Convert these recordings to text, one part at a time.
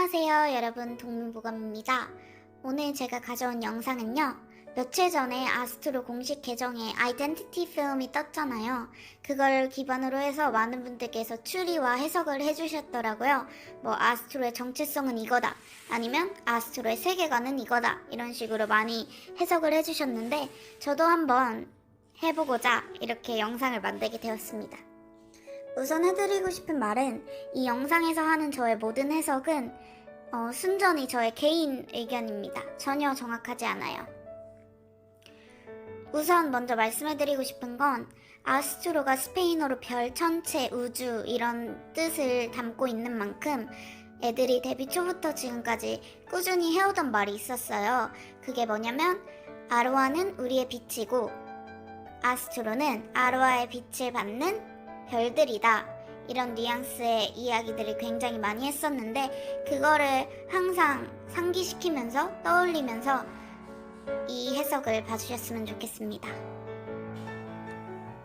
안녕하세요 여러분, 동문보감입니다. 오늘 제가 가져온 영상은요, 며칠 전에 아스트로 공식 계정에 아이덴티티 필름이 떴잖아요. 그걸 기반으로 해서 많은 분들께서 추리와 해석을 해주셨더라고요. 뭐 아스트로의 정체성은 이거다, 아니면 아스트로의 세계관은 이거다, 이런 식으로 많이 해석을 해주셨는데 저도 한번 해보고자 이렇게 영상을 만들게 되었습니다. 우선 해드리고 싶은 말은, 이 영상에서 하는 저의 모든 해석은 순전히 저의 개인 의견입니다. 전혀 정확하지 않아요. 우선 먼저 말씀해드리고 싶은 건, 아스트로가 스페인어로 별, 천체, 우주 이런 뜻을 담고 있는 만큼 애들이 데뷔 초부터 지금까지 꾸준히 해오던 말이 있었어요. 그게 뭐냐면, 아로아는 우리의 빛이고 아스트로는 아로아의 빛을 받는 별들이다, 이런 뉘앙스의 이야기들을 굉장히 많이 했었는데, 그거를 항상 상기시키면서 떠올리면서 이 해석을 봐주셨으면 좋겠습니다.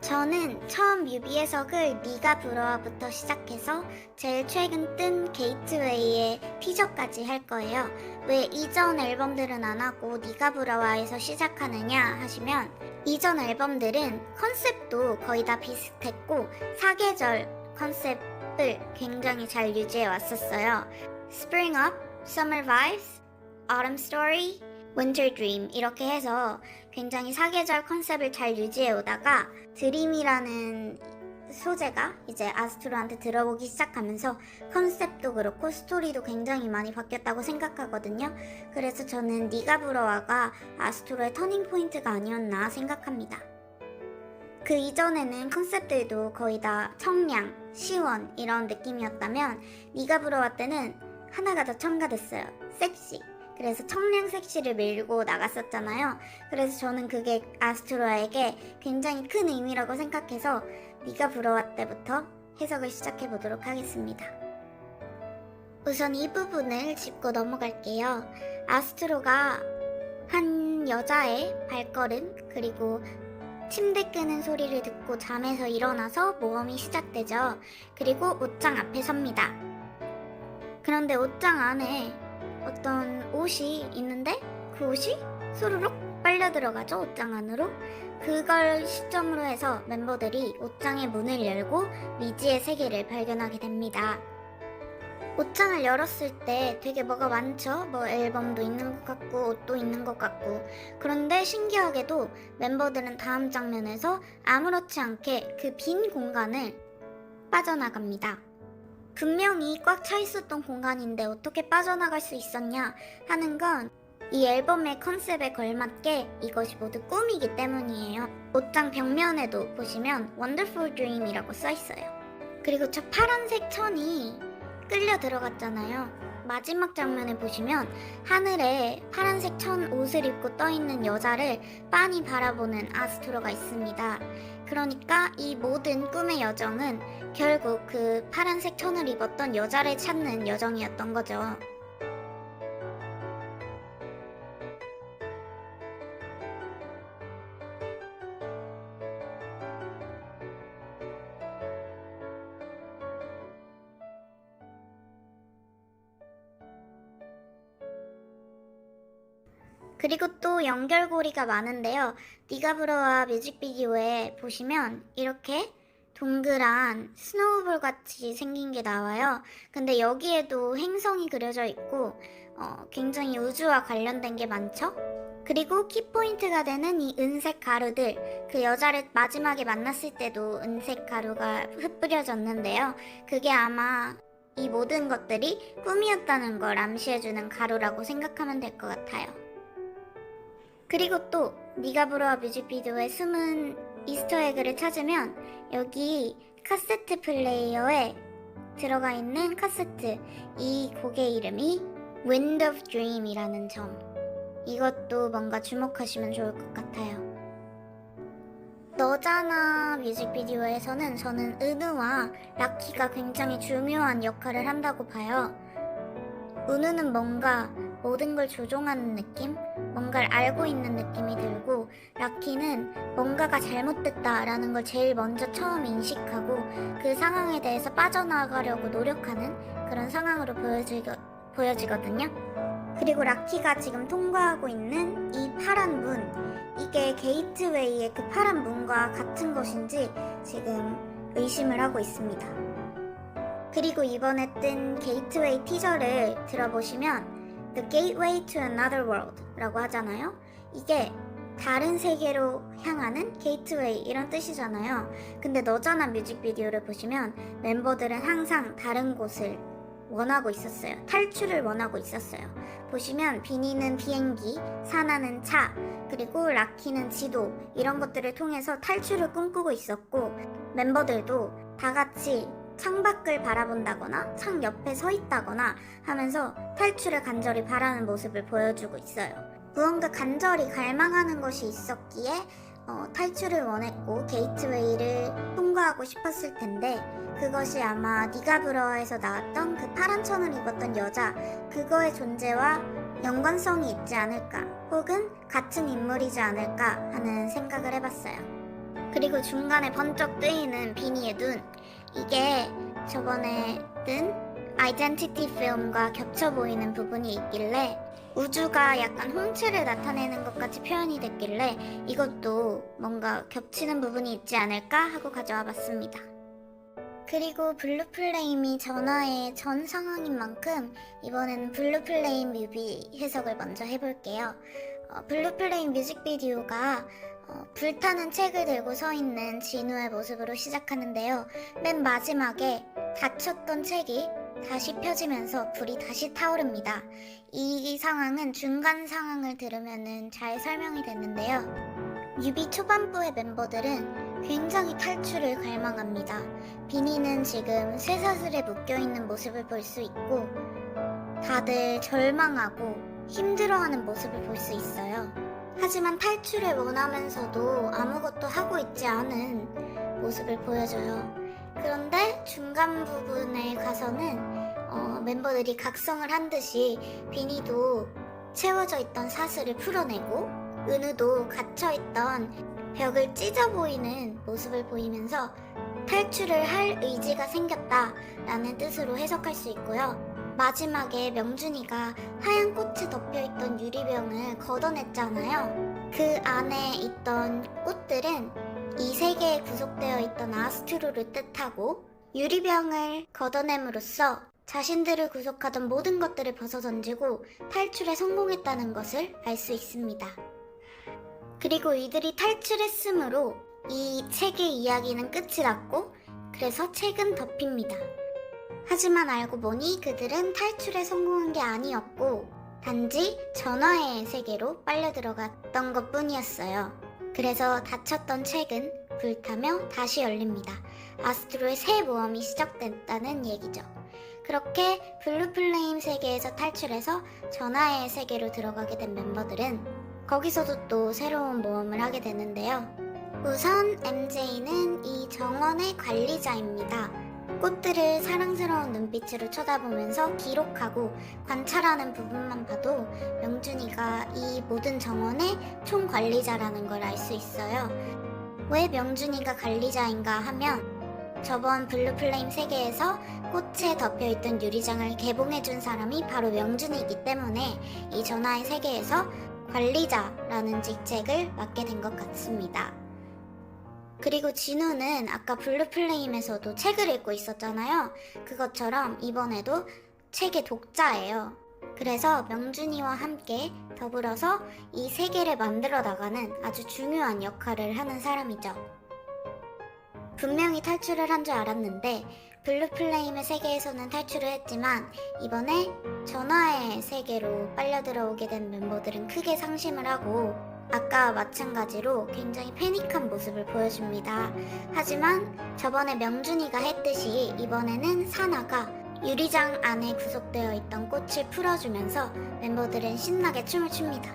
저는 처음 뮤비 해석을 네가 불어와부터 시작해서 제일 최근 뜬 게이트웨이의 티저까지 할 거예요. 왜 이전 앨범들은 안 하고 네가 불어와에서 시작하느냐 하시면, 이전 앨범들은 컨셉도 거의 다 비슷했고 사계절 컨셉을 굉장히 잘 유지해 왔었어요. Spring Up, Summer Vibes, Autumn Story, Winter Dream 이렇게 해서 굉장히 사계절 컨셉을 잘 유지해 오다가, 드림이라는 소재가 이제 아스트로한테 들어오기 시작하면서 컨셉도 그렇고 스토리도 굉장히 많이 바뀌었다고 생각하거든요. 그래서 저는 네가 불어와가 아스트로의 터닝 포인트가 아니었나 생각합니다. 그 이전에는 컨셉들도 거의 다 청량, 시원 이런 느낌이었다면, 네가 불어와 때는 하나가 더 첨가됐어요. 섹시. 그래서 청량 섹시를 밀고 나갔었잖아요. 그래서 저는 그게 아스트로에게 굉장히 큰 의미라고 생각해서 네가 불어와 때부터 해석을 시작해 보도록 하겠습니다. 우선 이 부분을 짚고 넘어갈게요. 아스트로가 한 여자의 발걸음, 그리고 침대 끄는 소리를 듣고 잠에서 일어나서 모험이 시작되죠. 그리고 옷장 앞에 섭니다. 그런데 옷장 안에 어떤 옷이 있는데 그 옷이 소르륵 빨려 들어가죠, 옷장 안으로. 그걸 시점으로 해서 멤버들이 옷장의 문을 열고 미지의 세계를 발견하게 됩니다. 옷장을 열었을 때 되게 뭐가 많죠? 뭐 앨범도 있는 것 같고 옷도 있는 것 같고. 그런데 신기하게도 멤버들은 다음 장면에서 아무렇지 않게 그 빈 공간을 빠져나갑니다. 분명히 꽉 차 있었던 공간인데 어떻게 빠져나갈 수 있었냐 하는 건, 이 앨범의 컨셉에 걸맞게 이것이 모두 꿈이기 때문이에요. 옷장 벽면에도 보시면 Wonderful Dream이라고 써있어요. 그리고 저 파란색 천이 끌려 들어갔잖아요. 마지막 장면에 보시면 하늘에 파란색 천 옷을 입고 떠있는 여자를 빤히 바라보는 아스트로가 있습니다. 그러니까 이 모든 꿈의 여정은 결국 그 파란색 천을 입었던 여자를 찾는 여정이었던 거죠. 그리고 또 연결고리가 많은데요. 네가 불어와 뮤직비디오에 보시면 이렇게 동그란 스노우볼 같이 생긴 게 나와요. 근데 여기에도 행성이 그려져 있고 굉장히 우주와 관련된 게 많죠? 그리고 키포인트가 되는 이 은색 가루들, 그 여자를 마지막에 만났을 때도 은색 가루가 흩뿌려졌는데요. 그게 아마 이 모든 것들이 꿈이었다는 걸 암시해주는 가루라고 생각하면 될 것 같아요. 그리고 또 네가 불어와 뮤직비디오의 숨은 이스터에그를 찾으면, 여기 카세트 플레이어에 들어가 있는 카세트, 이 곡의 이름이 Wind of Dream이라는 점, 이것도 뭔가 주목하시면 좋을 것 같아요. 너잖아 뮤직비디오에서는 저는 은우와 라키가 굉장히 중요한 역할을 한다고 봐요. 은우는 뭔가 모든 걸 조종하는 느낌? 뭔가를 알고 있는 느낌이 들고, 라키는 뭔가가 잘못됐다라는 걸 제일 먼저 처음 인식하고 그 상황에 대해서 빠져나가려고 노력하는 그런 상황으로 보여지거든요. 그리고 라키가 지금 통과하고 있는 이 파란 문, 이게 게이트웨이의 그 파란 문과 같은 것인지 지금 의심을 하고 있습니다. 그리고 이번에 뜬 게이트웨이 티저를 들어보시면 The Gateway to Another World 라고 하잖아요. 이게 다른 세계로 향하는 게이트웨이 이런 뜻이잖아요. 근데 너잖아 뮤직비디오를 보시면 멤버들은 항상 다른 곳을 원하고 있었어요. 탈출을 원하고 있었어요. 보시면 비니는 비행기, 사나는 차, 그리고 라키는 지도 이런 것들을 통해서 탈출을 꿈꾸고 있었고 멤버들도 다 같이 창밖을 바라본다거나 창 옆에 서 있다거나 하면서 탈출을 간절히 바라는 모습을 보여주고 있어요. 무언가 간절히 갈망하는 것이 있었기에 탈출을 원했고 게이트웨이를 통과하고 싶었을 텐데 그것이 아마 니가 브로와에서 나왔던 그 파란 천을 입었던 여자 그거의 존재와 연관성이 있지 않을까 혹은 같은 인물이지 않을까 하는 생각을 해봤어요. 그리고 중간에 번쩍 뜨이는 비니의 눈, 이게 저번에 뜬 아이덴티티 필름과 겹쳐 보이는 부분이 있길래 우주가 약간 홍채를 나타내는 것 같이 표현이 됐길래 이것도 뭔가 겹치는 부분이 있지 않을까 하고 가져와 봤습니다. 그리고 블루플레임이 전화의 전 상황인 만큼 이번에는 블루플레임 뮤비 해석을 먼저 해볼게요. 블루플레임 뮤직비디오가 불타는 책을 들고 서 있는 진우의 모습으로 시작하는데요. 맨 마지막에 닫혔던 책이 다시 펴지면서 불이 다시 타오릅니다. 이 상황은 중간 상황을 들으면 잘 설명이 됐는데요. 뮤비 초반부의 멤버들은 굉장히 탈출을 갈망합니다. 비니는 지금 쇠사슬에 묶여있는 모습을 볼 수 있고 다들 절망하고 힘들어하는 모습을 볼 수 있어요. 하지만 탈출을 원하면서도 아무것도 하고 있지 않은 모습을 보여줘요. 그런데 중간 부분에 가서는 멤버들이 각성을 한 듯이 비니도 채워져 있던 사슬을 풀어내고 은우도 갇혀있던 벽을 찢어 보이는 모습을 보이면서 탈출을 할 의지가 생겼다라는 뜻으로 해석할 수 있고요. 마지막에 명준이가 하얀 꽃이 덮여있던 유리병을 걷어냈잖아요. 그 안에 있던 꽃들은 이 세계에 구속되어 있던 아스트로를 뜻하고 유리병을 걷어냄으로써 자신들을 구속하던 모든 것들을 벗어던지고 탈출에 성공했다는 것을 알 수 있습니다. 그리고 이들이 탈출했으므로 이 책의 이야기는 끝이 났고 그래서 책은 덮입니다. 하지만 알고 보니 그들은 탈출에 성공한 게 아니었고 단지 전화의 세계로 빨려 들어갔던 것 뿐이었어요. 그래서 닫혔던 책은 불타며 다시 열립니다. 아스트로의 새 모험이 시작됐다는 얘기죠. 그렇게 블루플레임 세계에서 탈출해서 전화의 세계로 들어가게 된 멤버들은 거기서도 또 새로운 모험을 하게 되는데요. 우선 MJ는 이 정원의 관리자입니다. 꽃들을 사랑스러운 눈빛으로 쳐다보면서 기록하고 관찰하는 부분만 봐도 명준이가 이 모든 정원의 총관리자라는 걸 알 수 있어요. 왜 명준이가 관리자인가 하면 저번 블루플레임 세계에서 꽃에 덮여있던 유리장을 개봉해준 사람이 바로 명준이기 때문에 이 전화의 세계에서 관리자라는 직책을 맡게 된 것 같습니다. 그리고 진우는 아까 블루플레임에서도 책을 읽고 있었잖아요. 그것처럼 이번에도 책의 독자예요. 그래서 명준이와 함께 더불어서 이 세계를 만들어 나가는 아주 중요한 역할을 하는 사람이죠. 분명히 탈출을 한 줄 알았는데 블루플레임의 세계에서는 탈출을 했지만 이번에 전화의 세계로 빨려 들어오게 된 멤버들은 크게 상심을 하고 아까와 마찬가지로 굉장히 패닉한 모습을 보여줍니다. 하지만 저번에 명준이가 했듯이 이번에는 사나가 유리장 안에 구속되어 있던 꽃을 풀어주면서 멤버들은 신나게 춤을 춥니다.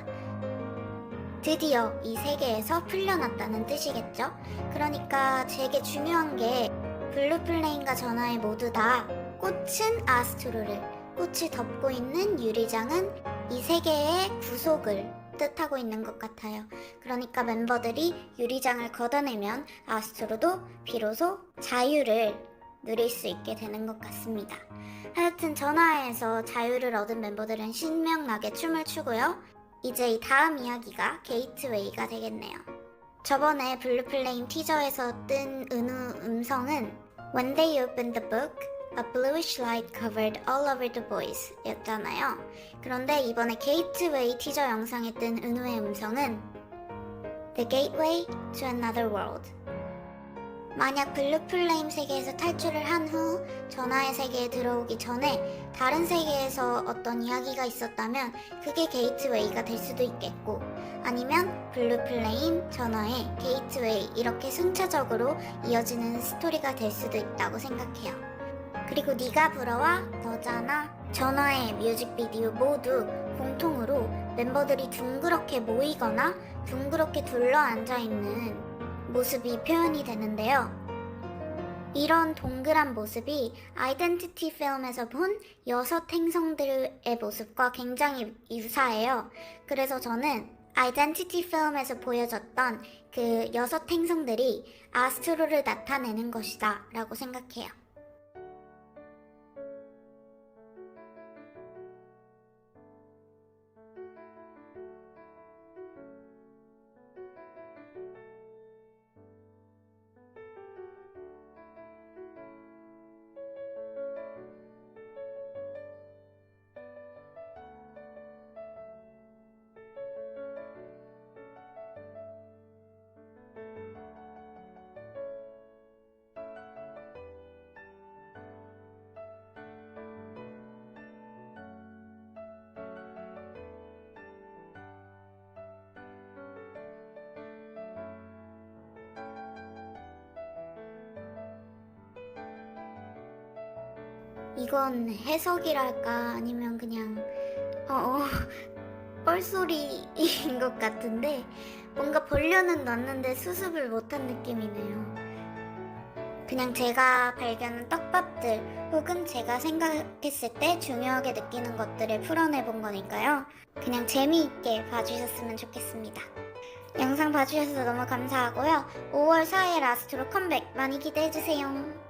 드디어 이 세계에서 풀려났다는 뜻이겠죠? 그러니까 되게 중요한 게 블루플레임과 전화의 모두 다 꽃은 아스트로를, 꽃이 덮고 있는 유리장은 이 세계의 구속을 뜻하고 있는 것 같아요. 그러니까 멤버들이 유리장을 걷어내면 아스트로도 비로소 자유를 누릴 수 있게 되는 것 같습니다. 하여튼 전화에서 자유를 얻은 멤버들은 신명나게 춤을 추고요. 이제 이 다음 이야기가 게이트웨이가 되겠네요. 저번에 블루플레임 티저에서 뜬 은우 음성은 When they opened the book, a bluish light covered all over the boys 였잖아요. 그런데 이번에 게이트웨이 티저 영상에 뜬 은우의 음성은 The gateway to another world. 만약 블루플레임 세계에서 탈출을 한 후 전하의 세계에 들어오기 전에 다른 세계에서 어떤 이야기가 있었다면 그게 게이트웨이가 될 수도 있겠고, 아니면 블루플레임, 전하의 게이트웨이 이렇게 순차적으로 이어지는 스토리가 될 수도 있다고 생각해요. 그리고 네가 부러워, 너잖아, 전하의 뮤직비디오 모두 공통으로 멤버들이 둥그렇게 모이거나 둥그렇게 둘러앉아 있는 모습이 표현이 되는데요. 이런 동그란 모습이 아이덴티티 필름에서 본 여섯 행성들의 모습과 굉장히 유사해요. 그래서 저는 아이덴티티 필름에서 보여졌던 그 여섯 행성들이 아스트로를 나타내는 것이다 라고 생각해요. 이건 해석이랄까 아니면 그냥 뻘소리인 것 같은데 뭔가 보려는 놨는데 수습을 못한 느낌이네요. 그냥 제가 발견한 떡밥들 혹은 제가 생각했을 때 중요하게 느끼는 것들을 풀어내본 거니까요. 그냥 재미있게 봐주셨으면 좋겠습니다. 영상 봐주셔서 너무 감사하고요. 5월 4일 라스트로 컴백 많이 기대해주세요.